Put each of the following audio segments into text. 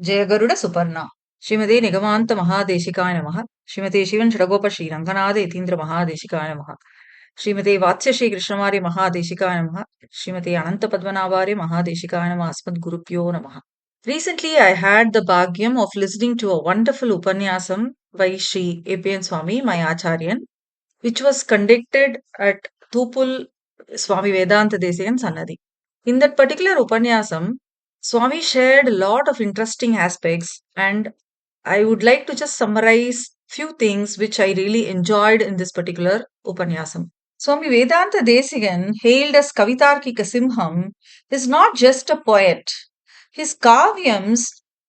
जय गरुड सुपर्णा श्रीमते निगमांत महादेशिकाय नमः श्रीमते शिवन षडगोप श्री रंगनाथ यतीन्द्र महादेशिकाय नमः श्रीमते वात्स्य श्री कृष्णमार्य महादेशिकाय नमः श्रीमते अनंत पद्मनाभार्य महादेशिकाय नमः अस्मद्गुरुभ्यो नमः. Recently, I had the bhagyam of listening to a wonderful upanyasam by Sri A.P.N. Swami, my Acharyan, which was conducted at Thupul Swami Vedanta Desikan Sannadhi. In that particular upanyasam, Swami shared a lot of interesting aspects, and I would like to just summarize few things which I really enjoyed in this particular upanyasam. Swami Vedanta Desikan, hailed as Kavitarkika Simham, is not just a poet. His kavyams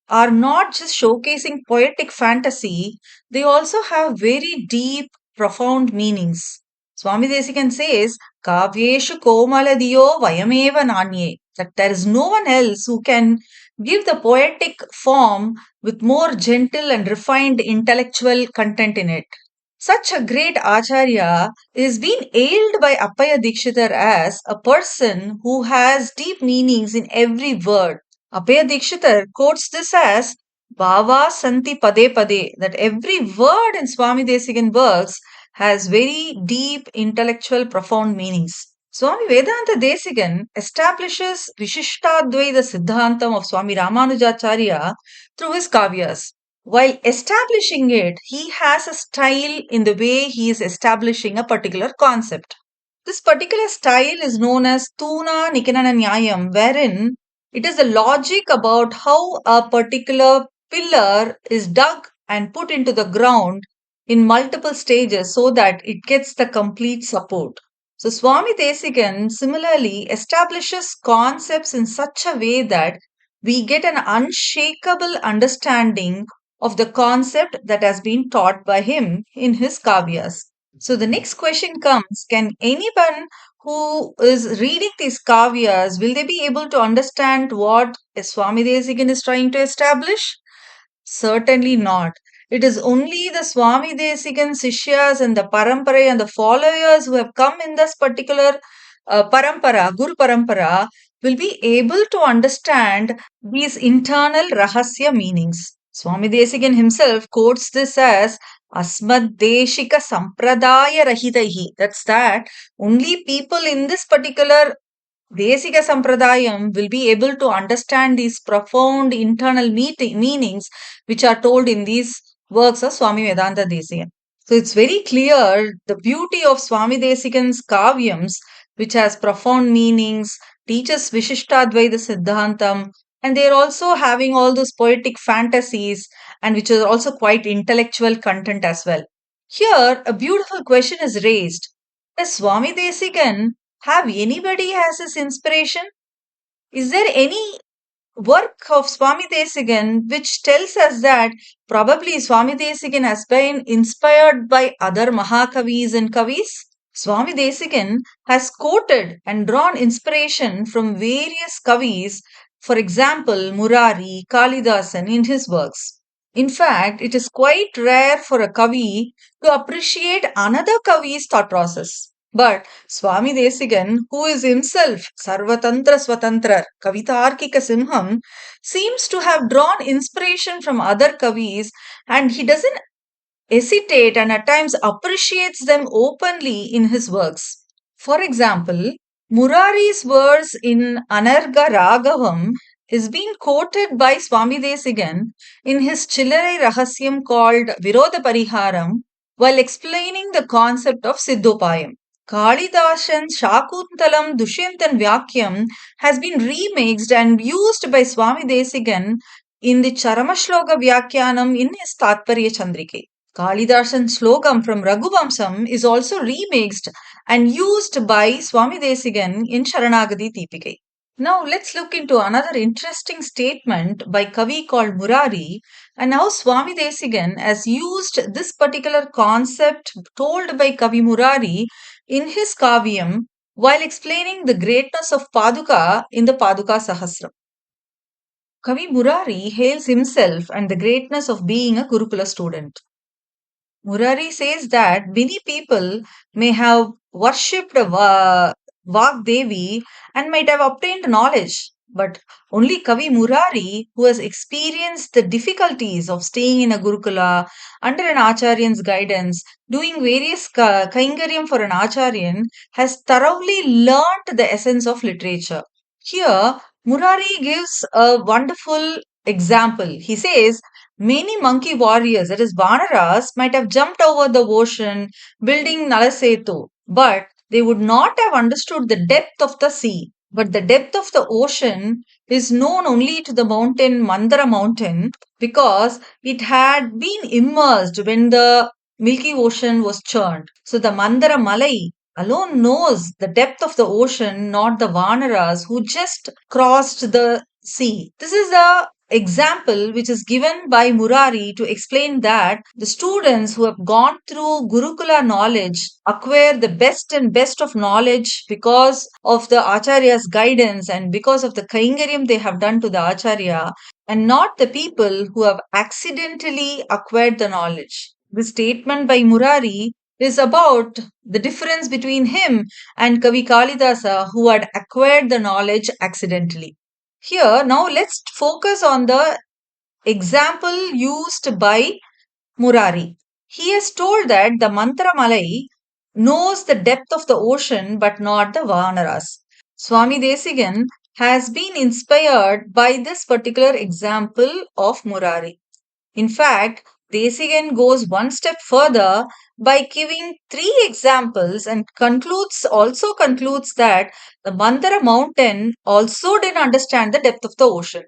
are not just showcasing poetic fantasy, they also have very deep, profound meanings. Swami Desikan says, Kavyeshu komaladiyo vayameva nanye, that there is no one else who can give the poetic form with more gentle and refined intellectual content in it. Such a great Acharya is being hailed by Appaya Dikshitar as a person who has deep meanings in every word. Appaya Dikshitar quotes this as Bhava Santi Pade Pade, that every word in Swami Desikan works has very deep, intellectual, profound meanings. Swami Vedanta Desikan establishes Vishishtadvaita Siddhantam of Swami Ramanujacharya through his kavyas. While establishing it, he has a style in the way he is establishing a particular concept. This particular style is known as Tuna Nikanana Nyayam, wherein it is the logic about how a particular pillar is dug and put into the ground in multiple stages so that it gets the complete support. So, Swami Desikan similarly establishes concepts in such a way that we get an unshakable understanding of the concept that has been taught by him in his kavyas. So the next question comes, can anyone who is reading these kavyas, will they be able to understand what Swami Desikan is trying to establish? Certainly not. It is only the Swami Desikan Sishyas and the Parampara and the followers who have come in this particular Parampara, Guru Parampara, will be able to understand these internal Rahasya meanings. Swami Desikan himself quotes this as Asmad Deshika Sampradaya Rahitaihi. That's that only people in this particular Desika Sampradayam will be able to understand these profound internal meanings which are told in these works of Swami Vedanta Desikan. So it's very clear the beauty of Swami Desikan's kavyams, which has profound meanings, teaches Vishishtadvaita Siddhantam, and they're also having all those poetic fantasies and which is also quite intellectual content as well. Here, a beautiful question is raised. Does Swami Desikan have anybody as his inspiration? Is there any work of Swami Desikan which tells us that probably Swami Desikan has been inspired by other Mahakavis and Kavis? Swami Desikan has quoted and drawn inspiration from various Kavis, for example, Murari, Kalidasan in his works. In fact, it is quite rare for a Kavi to appreciate another Kavi's thought process. But Swami Desikan, who is himself Sarvatantra Swatantra, Kavitarkika Simham, seems to have drawn inspiration from other Kavis and he doesn't hesitate and at times appreciates them openly in his works. For example, Murari's verse in Anarga Raghavam is being quoted by Swami Desikan in his Chillare Rahasyam called Viroda Pariharam while explaining the concept of Siddhopayam. Kalidasan's Shakuntalam Dushyantan Vyakyam has been remixed and used by Swami Desikan in the Charamashloka Vyakyanam in his Tatparya Chandrike. Kalidasan's Slokam from Raghuvamsam is also remixed and used by Swami Desikan in Sharanagati Deepika. Now let's look into another interesting statement by Kavi called Murari and how Swami Desikan has used this particular concept told by Kavi Murari in his Kavyam while explaining the greatness of Paduka in the Paduka Sahasram. Kavi Murari hails himself and the greatness of being a Gurukula student. Murari says that many people may have worshipped Vagdevi and might have obtained knowledge, But only Kavi Murari, who has experienced the difficulties of staying in a Gurukula under an Acharyan's guidance, doing various Kaingaryam for an Acharyan, has thoroughly learnt the essence of literature. Here, Murari gives a wonderful example. He says, many monkey warriors, that is Vanaras, might have jumped over the ocean building Nalasetu, but they would not have understood the depth of the sea. But the depth of the ocean is known only to the mountain Mandara mountain because it had been immersed when the Milky Ocean was churned. So the Mandara Malai alone knows the depth of the ocean, not the Vanaras who just crossed the sea. This is the example which is given by Murari to explain that the students who have gone through Gurukula knowledge acquire the best and best of knowledge because of the Acharya's guidance and because of the Kaingaryam they have done to the Acharya, and not the people who have accidentally acquired the knowledge. This statement by Murari is about the difference between him and Kavi Kalidasa, who had acquired the knowledge accidentally. Here, now let's focus on the example used by Murari. He has told that the Mantra Malai knows the depth of the ocean but not the Vanaras. Swami Desikan has been inspired by this particular example of Murari. In fact, Desikan goes one step further by giving three examples and also concludes that the Mandara mountain also didn't understand the depth of the ocean.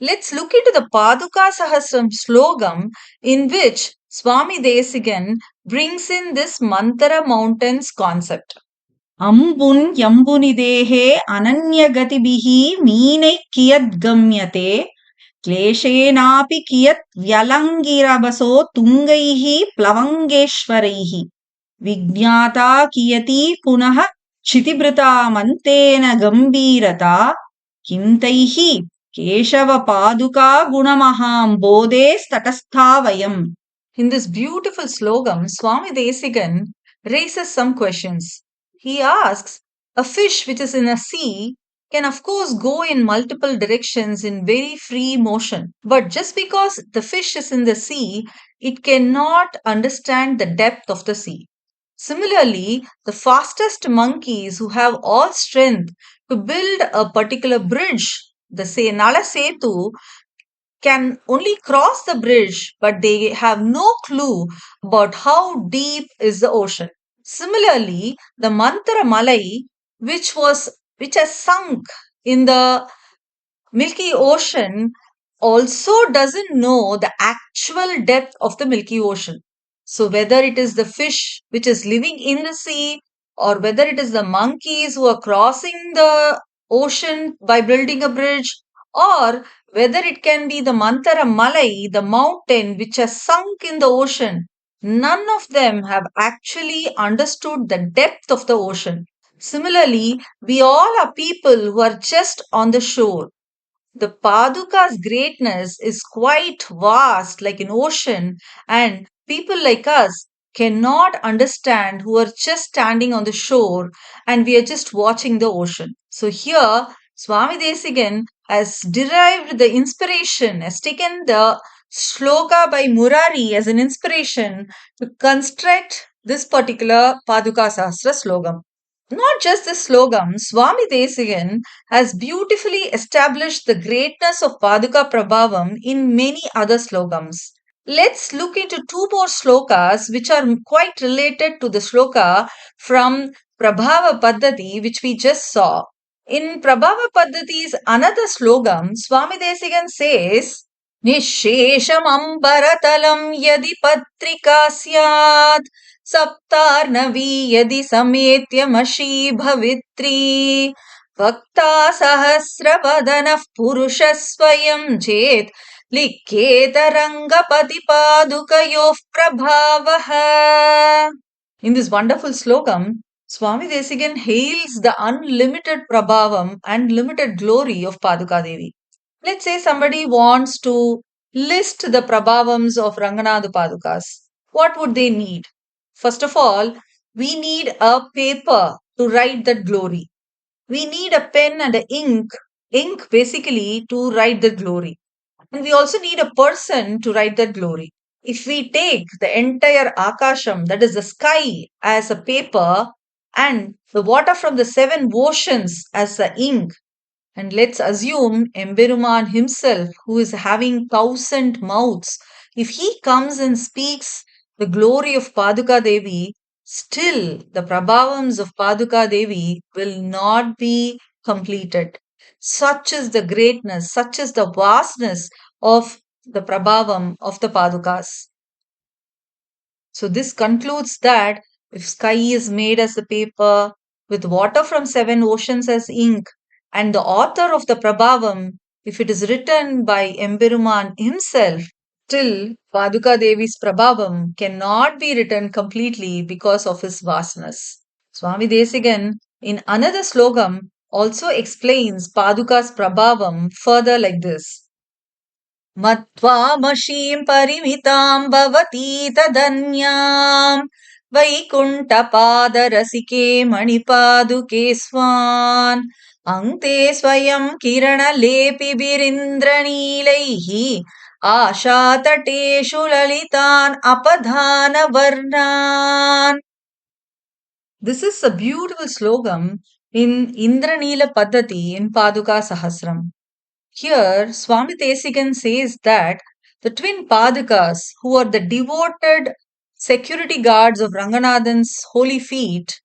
Let's look into the Paduka Sahasram slogam in which Swami Desikan brings in this Mantara mountains concept. Ambun yambunidehe ananyagatibihi meenai kiyad gamyate क्लेशेनापि कियत् व्यलङ्गिरभसो तुङ्गैः प्लवङ्गेश्वरैः विज्ञाता कियती पुनः क्षितिभृता मन्तेन गम्भीरता किं तैः केशवपादुका गुणमहां बोधेस्तटस्था वयम्. In this beautiful slogam, Swami Desikan raises some questions. He asks, a fish which is in a sea can of course go in multiple directions in very free motion. But just because the fish is in the sea, it cannot understand the depth of the sea. Similarly, the fastest monkeys who have all strength to build a particular bridge, the say Nala Setu, can only cross the bridge, but they have no clue about how deep is the ocean. Similarly, the Mantara Malai, which has sunk in the Milky Ocean, also doesn't know the actual depth of the Milky Ocean. So, whether it is the fish which is living in the sea, or whether it is the monkeys who are crossing the ocean by building a bridge, or whether it can be the Mantara Malai, the mountain which has sunk in the ocean, none of them have actually understood the depth of the ocean. Similarly, we all are people who are just on the shore. The Paduka's greatness is quite vast, like an ocean, and people like us cannot understand who are just standing on the shore and we are just watching the ocean. So, here Swami Desikan has derived the inspiration, has taken the shloka by Murari as an inspiration to construct this particular Paduka Sahasra slogam. Not just the slogan, Swami Desikan has beautifully established the greatness of Paduka Prabhavam in many other slogans. Let's look into two more slokas which are quite related to the sloka from Prabhava Paddhati which we just saw. In Prabhava Paddhati's another slogam, Swami Desikan says, निःशेषमम्बरतलं यदि पत्रिका स्यात् सप्तार्णवी यदि समेत्यमशी भवित्री वक्ता सहस्रवदनः पुरुषः स्वयं चेत् लिख्येतरङ्गपतिपादुकयोः प्रभावः. In this wonderful slogam, Swami Desikan hails the unlimited Prabhavam and limited glory of Paduka Devi. Let's say somebody wants to list the Prabhavams of Ranganatha Padukas. What would they need? First of all, we need a paper to write that glory. We need a pen and a ink ink basically to write the glory. And we also need a person to write that glory. If we take the entire Akasham, that is the sky, as a paper, and the water from the seven oceans as the ink, and let's assume Emberuman himself, who is having 1,000 mouths, if he comes and speaks the glory of Paduka Devi, still the Prabhavams of Paduka Devi will not be completed. Such is the greatness, such is the vastness of the Prabhavam of the Padukas. So this concludes that if sky is made as the paper, with water from seven oceans as ink, and the author of the Prabhavam, if it is written by Emberuman himself, still Paduka Devi's Prabhavam cannot be written completely because of his vastness. Swami Desikan, in another slogam, also explains Paduka's Prabhavam further like this. मत्वामशीं परिमितां भवती तदन्याम् वैकुण्ठपादरसिके मणिपादुके स्वान् अङ्क्ते स्वयं किरणलेपिभिरिन्द्रनीलैः आशातटेषु ललितान् अपधानवर्णान्. This is a beautiful slogam in Indranila Paddhati in Paduka Sahasram. Here, Swami Desikan says that the twin Padukas, who are the devoted security guards of Ranganathan's holy feet,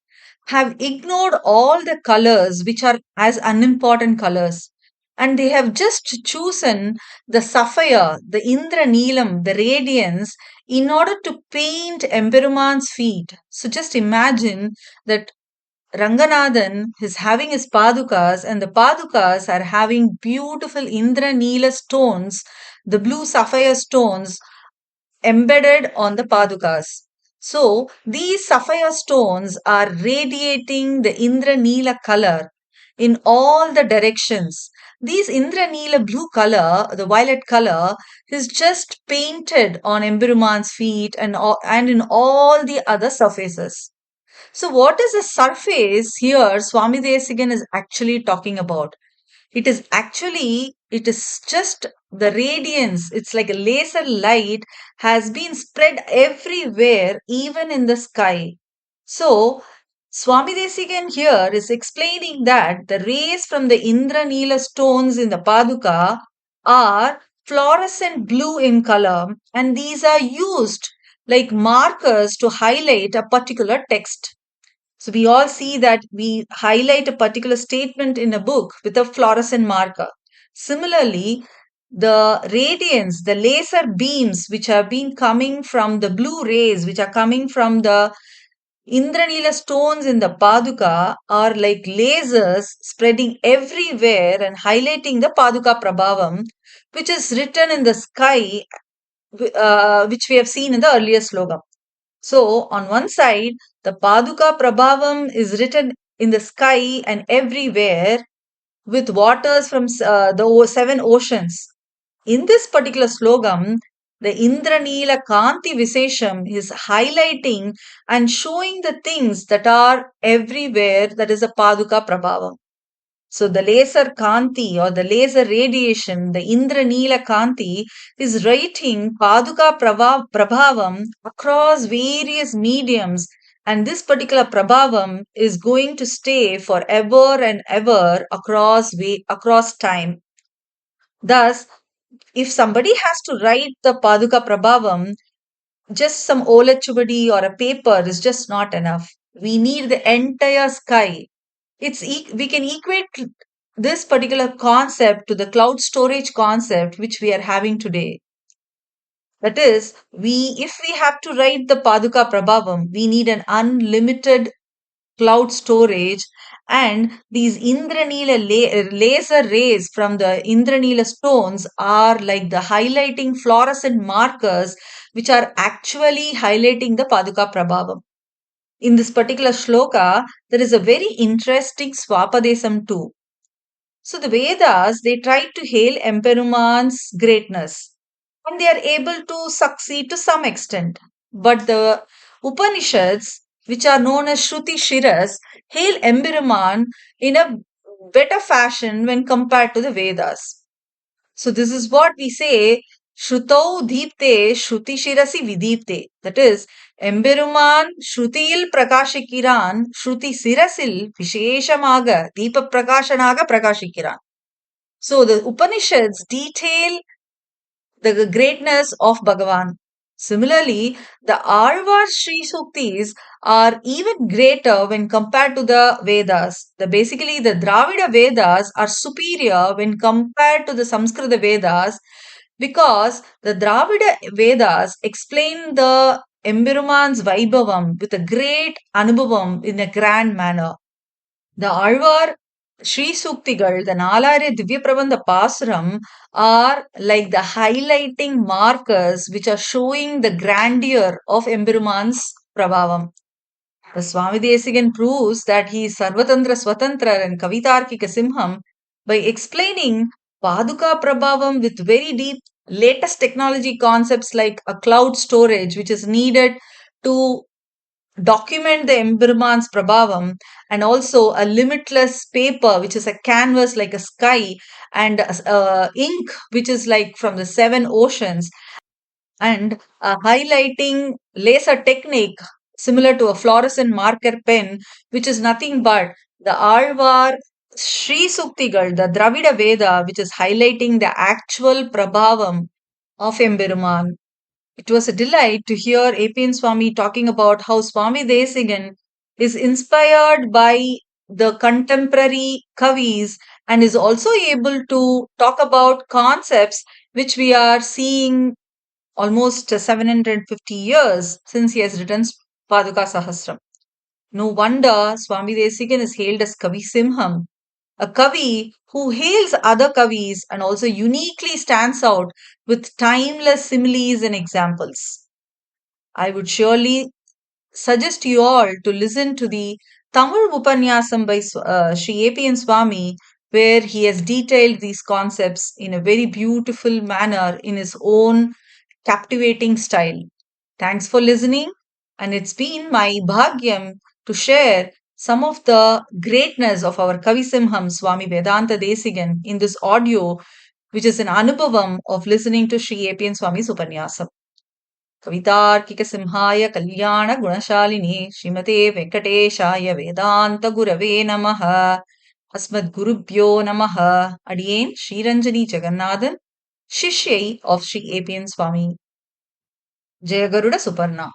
have ignored all the colors which are as unimportant colors. And they have just chosen the sapphire, the Indra Neelam, the radiance, in order to paint Emperuman's feet. So just imagine that Ranganathan is having his padukas, and the padukas are having beautiful Indra Neela stones, the blue sapphire stones embedded on the padukas. So these sapphire stones are radiating the Indra Neela color in all the directions. These Indra Neela blue color, the violet color, is just painted on Emberuman's feet and in all the other surfaces. So, what is the surface here Swami Desikan is actually talking about? It is just the radiance. It's like a laser light has been spread everywhere, even in the sky. So, Swami Desikan here is explaining that the rays from the Indra Neela stones in the Paduka are fluorescent blue in color, and these are used like markers to highlight a particular text. So we all see that we highlight a particular statement in a book with a fluorescent marker. Similarly, the radiance, the laser beams which have been coming from the blue rays, which are coming from the Indranila stones in the Paduka, are like lasers spreading everywhere and highlighting the Paduka Prabhavam, which is written in the sky, which we have seen in the earlier slogan. So, on one side, the Paduka Prabhavam is written in the sky and everywhere with waters from the seven oceans. In this particular slogam, the Indranila Kanti Visesham is highlighting and showing the things that are everywhere, that is a Paduka Prabhavam. So the laser Kanti or the laser radiation, the Indra Neela Kanti, is writing Paduka Prabhavam across various mediums, and this particular Prabhavam is going to stay forever and ever across time. Thus, if somebody has to write the Paduka Prabhavam, just some olachubadi or a paper is just not enough. We need the entire sky. We can equate this particular concept to the cloud storage concept which we are having today. That is, if we have to write the Paduka Prabhavam, we need an unlimited cloud storage, and these Indranila laser rays from the Indranila stones are like the highlighting fluorescent markers which are actually highlighting the Paduka Prabhavam. In this particular shloka, there is a very interesting Swapadesam too. So the Vedas, they try to hail Emperuman's greatness, and they are able to succeed to some extent. But the Upanishads, which are known as Shruti Shiras, hail Emperuman in a better fashion when compared to the Vedas. So this is what we say, Shrutau Deepte Shruti Shirasi Vidipte. That is, Emberuman Shrutiyil Prakashikiran Shruti Sirasil Visheshamaga Deepa Prakashanaga Prakashikiran. So the Upanishads detail the greatness of Bhagavan. Similarly, the Alvar Sri Suktis are even greater when compared to the Vedas. Basically, the Dravida Vedas are superior when compared to the Samskrita Vedas because the Dravida Vedas explain the Emberuman's Vaibhavam with a great Anubhavam in a grand manner. The Alvar Sri Suktigal, the Nalare Divya Prabandha Pasuram are like the highlighting markers which are showing the grandeur of Emberuman's Prabhavam. The Swami Desikan proves that he is Sarvatantra Swatantra and Kavitarkika Simham by explaining Paduka Prabhavam with very deep latest technology concepts like a cloud storage which is needed to document the Emberman's Prabhavam and also a limitless paper which is a canvas like a sky and ink which is like from the seven oceans and a highlighting laser technique similar to a fluorescent marker pen which is nothing but the Alvar Sri Suktigal, the Dravida Veda which is highlighting the actual Prabhavam of Emberman. It was a delight to hear APN Swami talking about how Swami Desikan is inspired by the contemporary Kavis and is also able to talk about concepts which we are seeing almost 750 years since he has written Paduka Sahasram. No wonder Swami Desikan is hailed as Kavi Simham, a Kavi who hails other Kavis and also uniquely stands out with timeless similes and examples. I would surely suggest you all to listen to the Tamil Upanyasam by Sri A.P.N. Swami, where he has detailed these concepts in a very beautiful manner in his own captivating style. Thanks for listening, and it's been my bhagyam to share some of the greatness of our Kavi Simham Swami Vedanta Desikan in this audio, which is an anubhavam of listening to Sri A.P.N. Swami's Upanyasam. कवितार्किक सिंहाय कल्याण गुणशालिनी श्रीमते वेंकटेशाय वेदांत गुरवे नमः अस्मद्गुरुभ्यो नमः अडियेन Sriranjani Jagannathan शिष्यै of Sri A.P.N. Swami. Jaya Garuda Suparna.